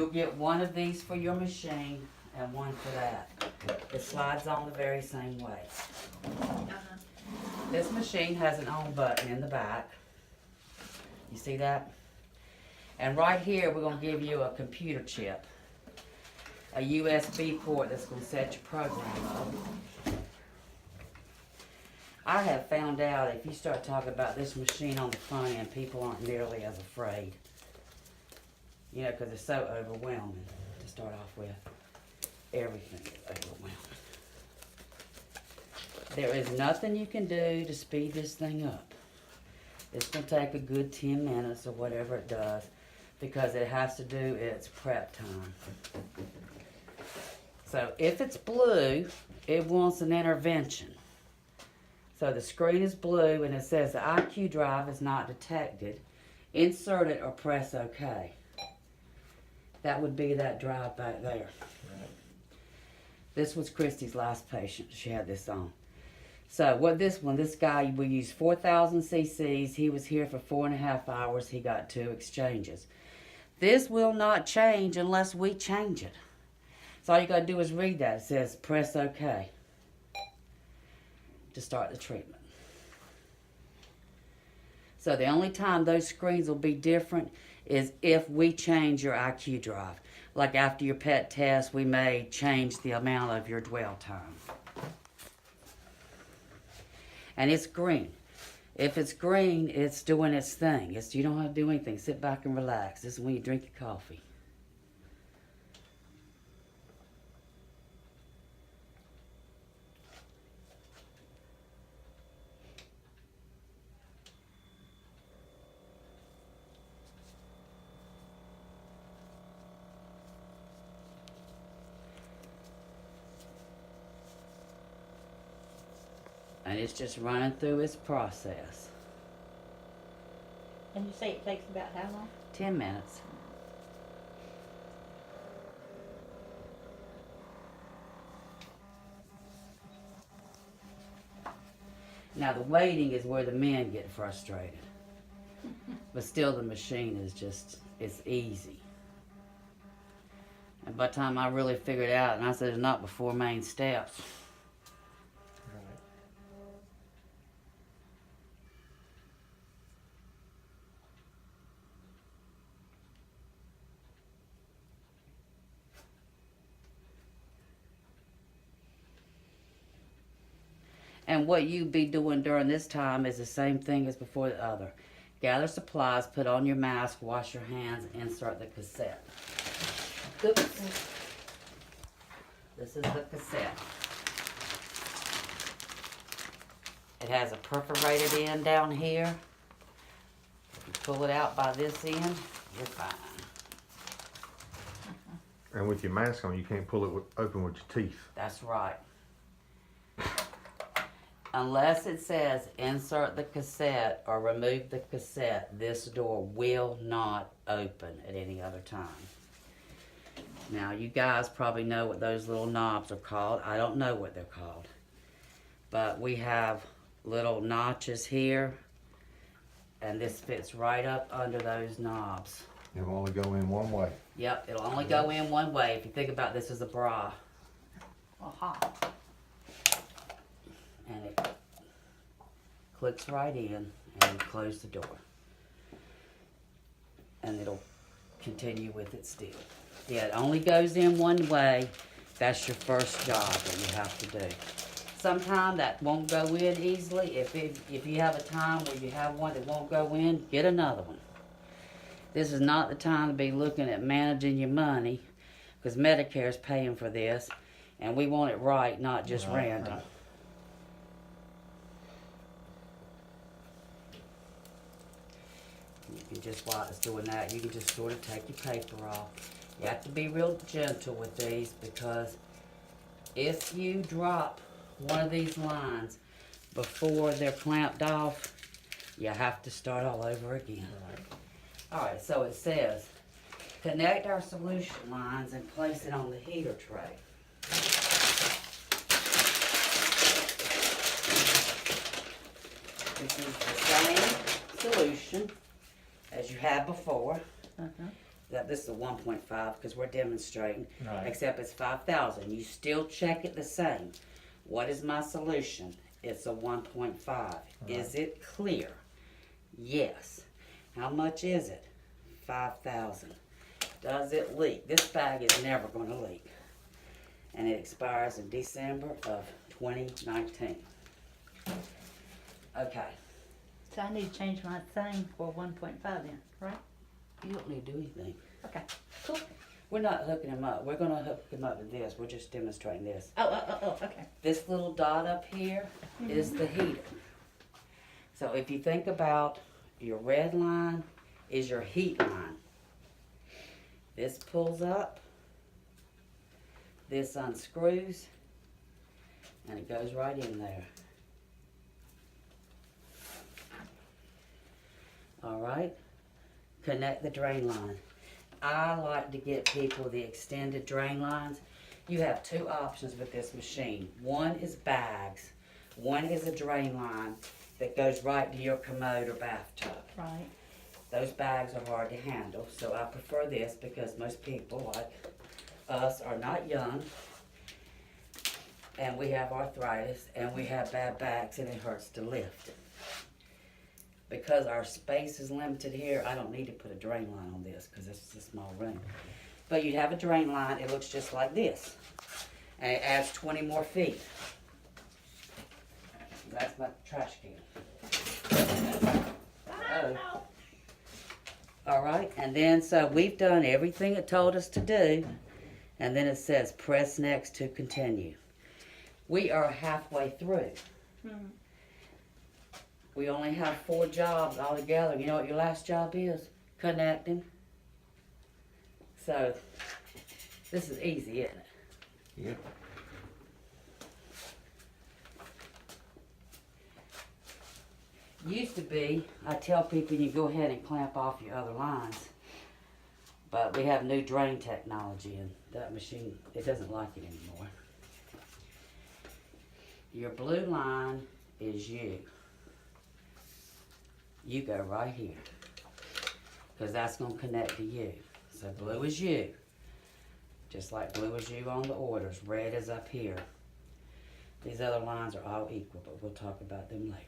You'll get one of these for your machine and one for that. It slides on the very same way. This machine has an on button in the back. You see that? And right here, we're going to give you a computer chip. A USB port that's going to set your program up. I have found out if you start talking about this machine on the front end, people aren't nearly as afraid. You know, because it's so overwhelming to start off with. Everything is overwhelming. There is nothing you can do to speed this thing up. It's going to take a good 10 minutes or whatever it does because it has to do its prep time. So if it's blue, it wants an intervention. So the screen is blue and it says the IQ drive is not detected. Insert it or press OK. That would be that drive back there. This was Christy's last patient. She had this on. So what this guy, we used 4,000 cc's. He was here for 4.5 hours. He got 2 exchanges. This will not change unless we change it. So all you got to do is read that. It says press OK to start the treatment. So the only time those screens will be different is if we change your IQ drive. Like after your PET test, we may change the amount of your dwell time. And it's green. If it's green, it's doing its thing. You don't have to do anything. Sit back and relax. This is when you drink your coffee. And it's just running through its process. And you say it takes about how long? 10 minutes. Now the waiting is where the men get frustrated. But still the machine is just, it's easy. And by the time I really figured it out, and I said it's not before main steps. And what you be doing during this time is the same thing as before the other. Gather supplies, put on your mask, wash your hands, insert the cassette. Oops. This is the cassette. It has a perforated end down here. If you pull it out by this end, you're fine. And with your mask on, you can't pull it open with your teeth. That's right. Unless it says insert the cassette or remove the cassette, this door will not open at any other time. Now, you guys probably know what those little knobs are called. I don't know what they're called. But we have little notches here, and this fits right up under those knobs. It will only go in one way. Yep, it'll only go in one way if you think about this as a bra. Aha. And it clicks right in and you close the door. And it'll continue with it still. Yeah, it only goes in one way. That's your first job that you have to do. Sometimes that won't go in easily. If you have a time where you have one that won't go in, get another one. This is not the time to be looking at managing your money because Medicare is paying for this and we want it right, not just random. Right. You can just, while it's doing that, you can just sort of take your paper off. You have to be real gentle with these because if you drop one of these lines before they're clamped off, you have to start all over again. Alright, so it says, connect our solution lines and place it on the heater tray. This is the same solution as you had before. that this is a 1.5 because we're demonstrating, Right. except it's 5,000. You still check it the same. What is my solution? It's a 1.5. Is it clear? Yes. How much is it? 5,000. Does it leak? This bag is never going to leak. And it expires in December of 2019. Okay. So I need to change my thing for 1.5 then, right? You don't need to do anything. Okay, cool. We're not hooking him up. We're going to hook him up to this. We're just demonstrating this. Oh, okay. This little dot up here is the heater. So if you think about your red line is your heat line. This pulls up, this unscrews, and it goes right in there. All right, connect the drain line. I like to get people the extended drain lines. You have two options with this machine. One is bags, one is a drain line that goes right to your commode or bathtub. Right. Those bags are hard to handle, so I prefer this because most people like us are not young and we have arthritis and we have bad backs and it hurts to lift. Because our space is limited here, I don't need to put a drain line on this because this is a small room. But you have a drain line, it looks just like this. And it adds 20 more feet. That's my trash can. Uh-oh. All right, and then so we've done everything it told us to do, and then it says press next to continue. We are halfway through. Mhm. We only have 4 jobs altogether. You know what your last job is? Connecting. So this is easy, isn't it? Yep. Used to be, I tell people you go ahead and clamp off your other lines, but we have new drain technology and that machine, it doesn't like it anymore. Your blue line is you. You go right here, because that's going to connect to you. So blue is you, just like blue is you on the orders. Red is up here. These other lines are all equal, but we'll talk about them later.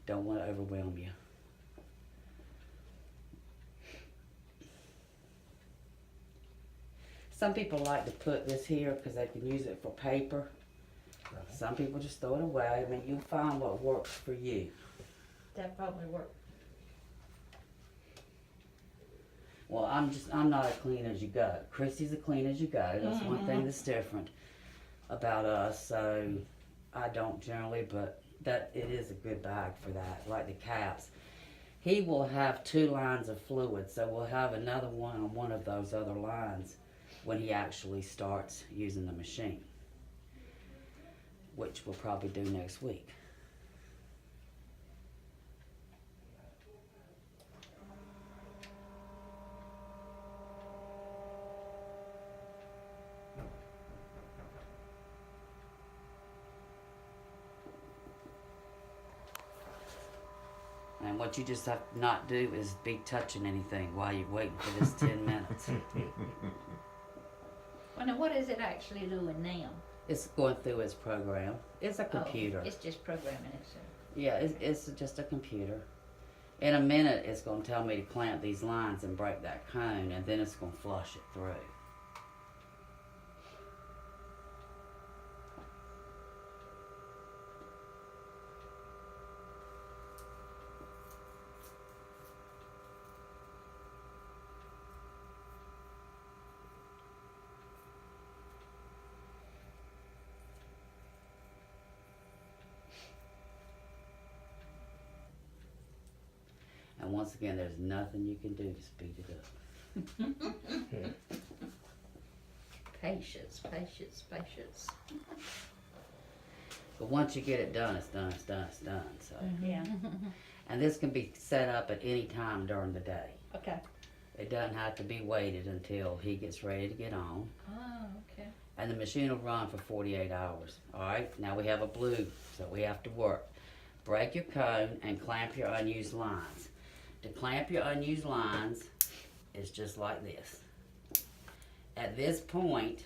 Don't want to overwhelm you. Some people like to put this here because they can use it for paper. Some people just throw it away. I mean, you'll find what works for you. That probably worked. Well, I'm not a clean as you go. Christy's a clean as you go. That's one thing that's different about us. So I don't generally, but that it is a good bag for that, like the caps. He will have 2 lines of fluid, so we'll have another one on one of those other lines when he actually starts using the machine, which we'll probably do next week. And what you just have to not do is be touching anything while you're waiting for this 10 minutes. Well, now what is it actually doing now? It's going through its program. It's a computer. Oh, it's just programming itself. Yeah, it's just a computer. In a minute, it's going to tell me to clamp these lines and break that cone, and then it's going to flush it through. And once again, there's nothing you can do to speed it up. Patience, patience, patience. But once you get it done, it's done, it's done, it's done. So, Yeah. and this can be set up at any time during the day. Okay. It doesn't have to be waited until he gets ready to get on. Oh, okay. And the machine will run for 48 hours. All right, now we have a blue, so we have to work. Break your cone and clamp your unused lines. To clamp your unused lines, is just like this. At this point,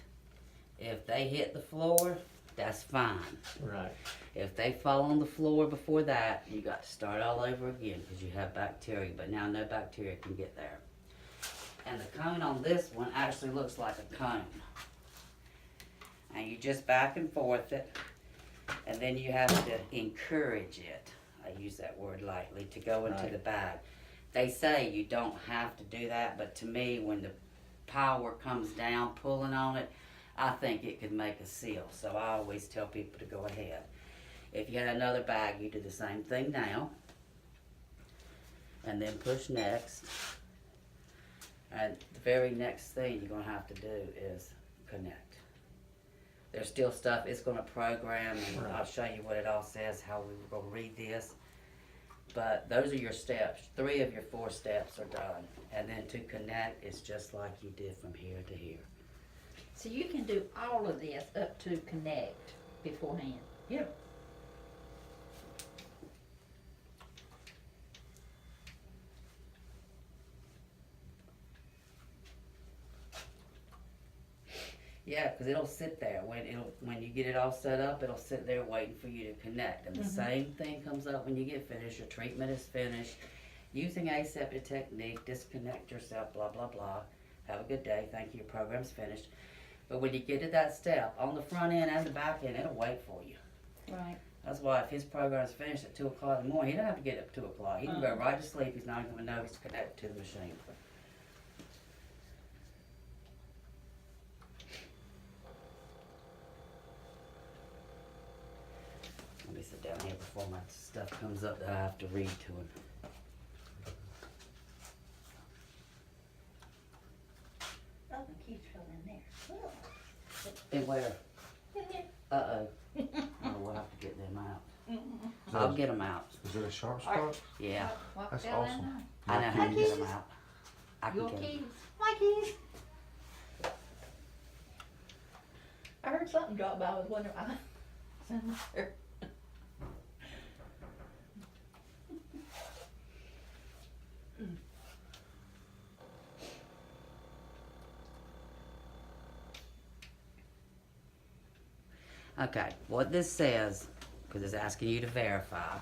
if they hit the floor, that's fine. Right. If they fall on the floor before that, you got to start all over again because you have bacteria, but now no bacteria can get there. And the cone on this one actually looks like a cone. And you just back and forth it, and then you have to encourage it, I use that word lightly, to go into Right. the bag. They say you don't have to do that, but to me, when the power comes down pulling on it, I think it could make a seal. So I always tell people to go ahead. If you had another bag, you do the same thing now. And then push next. And the very next thing you're gonna have to do is connect. There's still stuff it's gonna program, and Right. I'll show you what it all says, how we will read this. But those are your steps. 3 of your 4 steps are done. And then to connect is just like you did from here to here. So you can do all of this up to connect beforehand. Yeah. Yeah, because it'll sit there when you get it all set up. It'll sit there waiting for you to connect. And the same thing comes up when you get finished. Your treatment is finished. Using aseptic technique, disconnect yourself. Blah blah blah. Have a good day. Thank you. Your program's finished. But when you get to that step, on the front end and the back end, it'll wait for you. Right. That's why if his program's finished at 2 o'clock in the morning, he don't have to get up at 2 o'clock. He can go right to sleep. He's not even going to know he's connected to the machine. Let me sit down here before my stuff comes up that I have to read to him. Oh, the keys fell in there. And where? Uh-oh. Oh, we'll have to get them out. I'll get them out. Is it a sharp spot? Yeah. What That's fell in awesome. there? I know how to get them out. I can Your get 'em. keys. My keys. I heard something drop by. I was wondering. I was in there. Okay, what this says, because it's asking you to verify,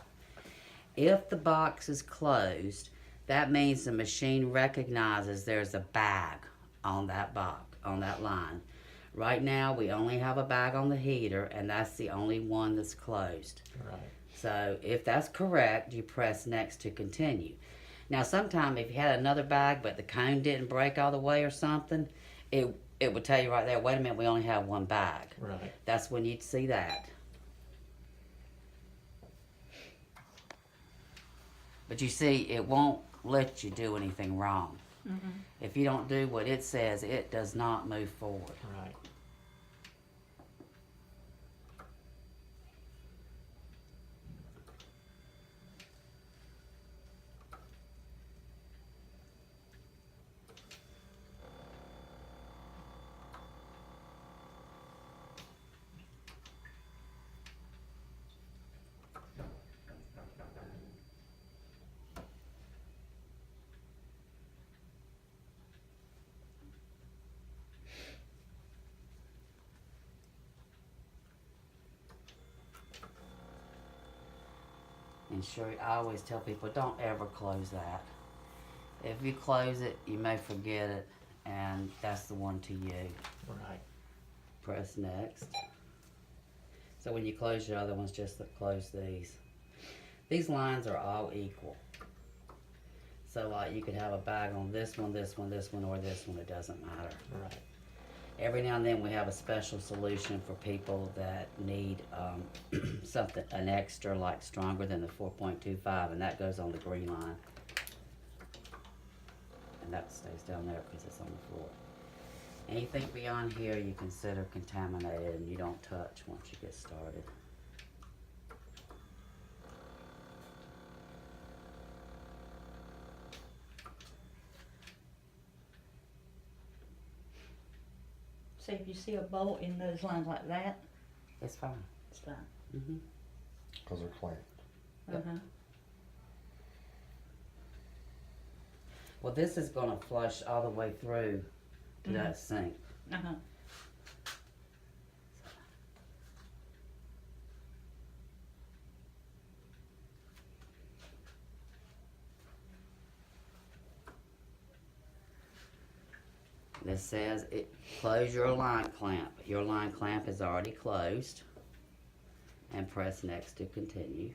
if the box is closed, that means the machine recognizes there's a bag on that box, on that line. Right now, we only have a bag on the heater, and that's the only one that's closed. Right. So if that's correct, you press next to continue. Now, sometime if you had another bag, but the cone didn't break all the way or something, it would tell you right there, wait a minute, we only have one bag. Right. That's when you'd see that. But you see, it won't let you do anything wrong. If you don't do what it says, it does not move forward. Right. And sure, I always tell people, don't ever close that. If you close it, you may forget it, and that's the one to you. Right. Press next. So when you close your other ones, just close these. These lines are all equal. So like you could have a bag on this one, this one, this one, or this one, it doesn't matter. Right. Every now and then we have a special solution for people that need something, an extra like stronger than the 4.25, and that goes on the green line. And that stays down there because it's on the floor. Anything beyond here you consider contaminated and you don't touch once you get started. So if you see a bolt in those lines like that, It's fine. it's fine. Mm-hmm. Because they're clamped. Yep. Well, this is gonna flush all the way through to that sink. Uh-huh. This says close your line clamp. Your line clamp is already closed. And press next to continue.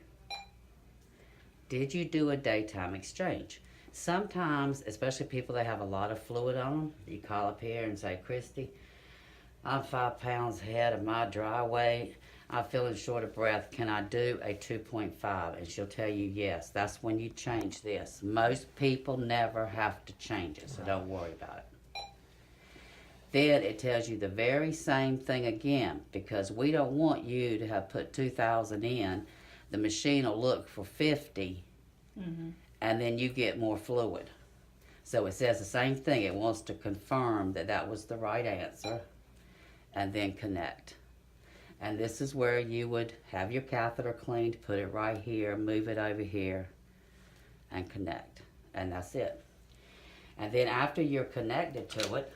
Did you do a daytime exchange? Sometimes, especially people that have a lot of fluid on them, you call up here and say, Christy, I'm 5 pounds ahead of my dry weight. I'm feeling short of breath. Can I do a 2.5? And she'll tell you yes. That's when you change this. Most people never have to change it, so don't worry about it. Then it tells you the very same thing again, because we don't want you to have put 2,000 in. The machine will look for 50, and then you get more fluid. So it says the same thing. It wants to confirm that that was the right answer, and then connect. And this is where you would have your catheter cleaned, put it right here, move it over here, and connect. And that's it. And then after you're connected to it,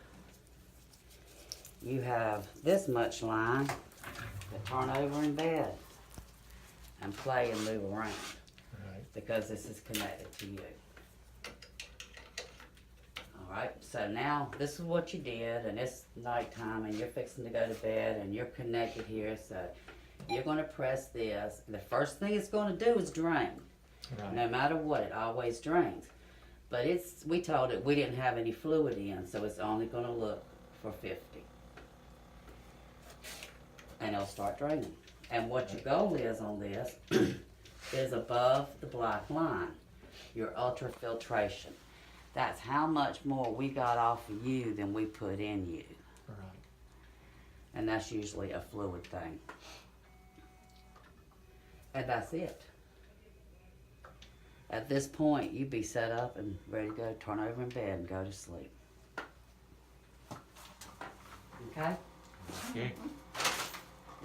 you have this much line to turn over in bed and play and move around, because this is connected to you. Alright, so now this is what you did, and it's nighttime and you're fixing to go to bed and you're connected here, so you're going to press this. The first thing it's going to do is drain. No matter what, it always drains. But we told it we didn't have any fluid in, so it's only going to look for 50. And it'll start draining. And what your goal is on this is above the black line, your ultrafiltration. That's how much more we got off of you than we put in you. And that's usually a fluid thing. And that's it. At this point, you'd be set up and ready to go, turn over in bed and go to sleep. Okay? Okay.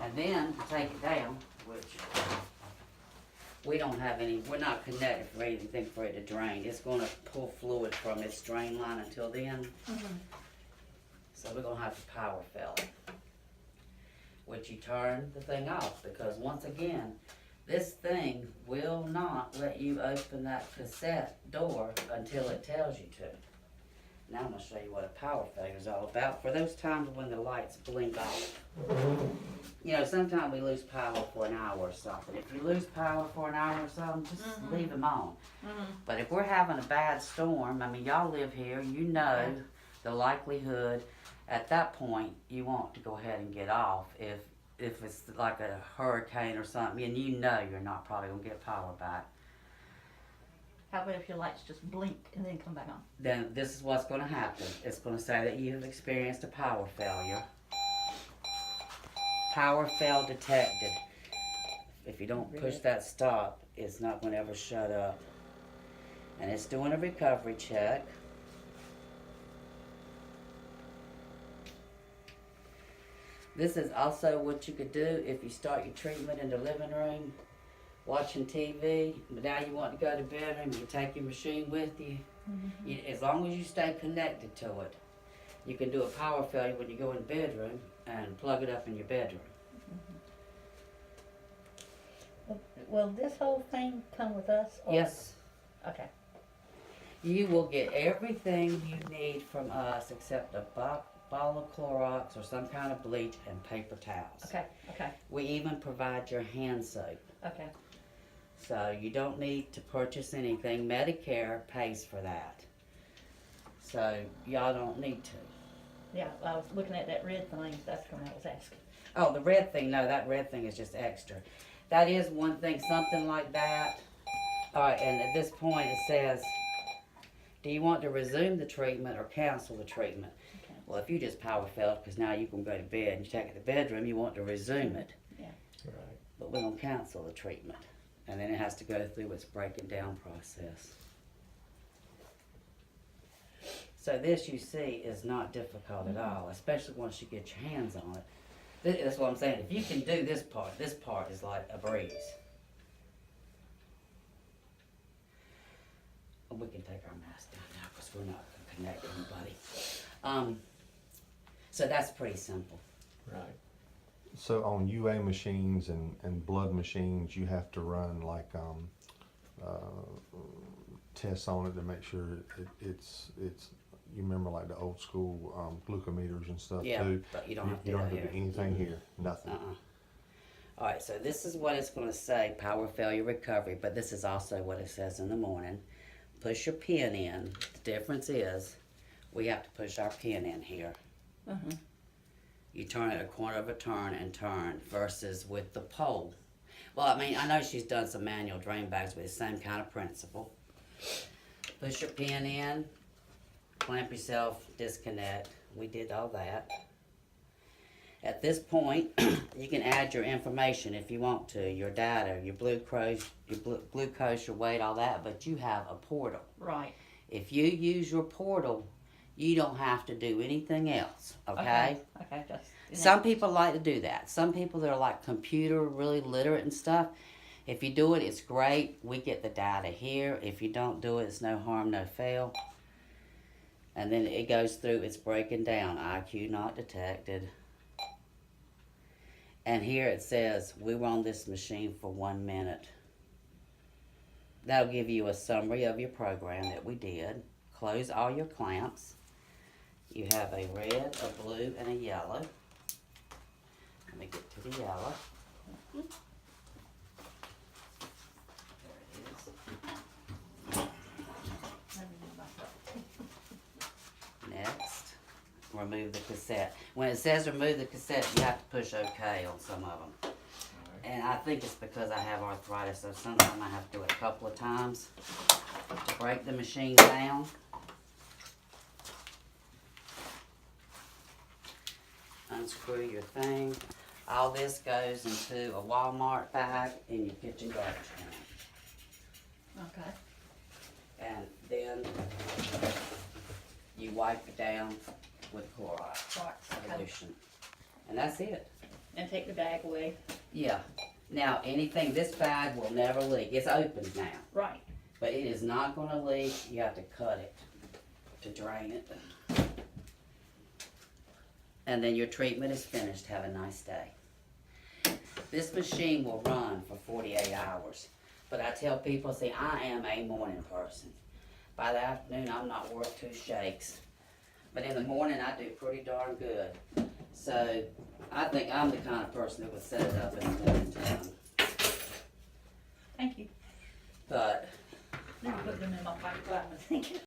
And then take it down, which we don't have any, we're not connected for anything for it to drain. It's gonna pull fluid from its drain line until then. So we're gonna have to power fill it. Which you turn the thing off, because once again, this thing will not let you open that cassette door until it tells you to. Now I'm gonna show you what a power failure is all about. For those times when the lights blink off. You know, sometimes we lose power for an hour or something. If you lose power for an hour or something, just leave them on. But if we're having a bad storm, I mean, y'all live here, you know the likelihood at that point you want to go ahead and get off if it's like a hurricane or something, and you know you're not probably gonna get power back. How about if your lights just blink and then come back on? Then this is what's gonna happen. It's gonna say that you have experienced a power failure. Power fail detected. If you don't push that stop, it's not gonna ever shut up. And it's doing a recovery check. This is also what you could do if you start your treatment in the living room, watching TV, but now you want to go to bedroom, you take your machine with you. As long as you stay connected to it, you can do a power failure when you go in the bedroom and plug it up in your bedroom. Will this whole thing come with us? Or? Yes. Okay. You will get everything you need from us except a bottle of Clorox or some kind of bleach and paper towels. Okay. Okay. We even provide your hand soap. Okay. So you don't need to purchase anything. Medicare pays for that. So y'all don't need to. Yeah, I was looking at that red thing. That's what I was asking. Oh, the red thing, no, that red thing is just extra. That is one thing, something like that. All right, and at this point it says, do you want to resume the treatment or cancel the treatment? Okay. Well, if you just power failed, because now you can go to bed and you take it to the bedroom, you want to resume it. Yeah. Right. But we're going to cancel the treatment. And then it has to go through its breaking down process. So this, you see, is not difficult at all, especially once you get your hands on it. That's what I'm saying. If you can do this part is like a breeze. And we can take our mask down now because we're not gonna connect anybody. So that's pretty simple. Right. So on UA machines and blood machines, you have to run like tests on it to make sure it's you remember like the old school glucometers and stuff Yeah, too. but you don't have to You do don't that have to do here. anything here, nothing. Alright, so this is what it's gonna say, power failure recovery, but this is also what it says in the morning. Push your pin in. The difference is, we have to push our pin in here. You turn it a quarter of a turn and turn versus with the pole. Well, I mean, I know she's done some manual drain bags with the same kind of principle. Push your pin in, clamp yourself, disconnect. We did all that. At this point, you can add your information if you want to, your data, your glucose, your weight, all that, but you have a portal. Right. If you use your portal, you don't have to do anything else, okay? Okay, just. Some people like to do that. Some people that are like computer really literate and stuff, if you do it, it's great. We get the data here. If you don't do it, it's no harm, no fail. And then it goes through, it's breaking down. IQ not detected. And here it says, we were on this machine for 1 minute. That'll give you a summary of your program that we did. Close all your clamps. You have a red, a blue, and a yellow. Let me get to the yellow. There it is. Next, remove the cassette. When it says remove the cassette, you have to push OK on some of them. And I think it's because I have arthritis, so sometimes I have to do it a couple of times to break the machine down. Unscrew your thing. All this goes into a Walmart bag in your kitchen garbage can. Okay. And then you wipe it down with Clorox Right, okay. solution. And that's it. And take the bag away. Yeah. Now, anything, this bag will never leak. It's open now, Right. but it is not gonna leak. You have to cut it to drain it. And then your treatment is finished. Have a nice day. This machine will run for 48 hours. But I tell people, see, I am a morning person. By the afternoon, I'm not worth 2 shakes. But in the morning, I do pretty darn good. So, I think I'm the kind of person that would set it up in the morning time. Thank you. But Let me put them in my pocket. Thank you.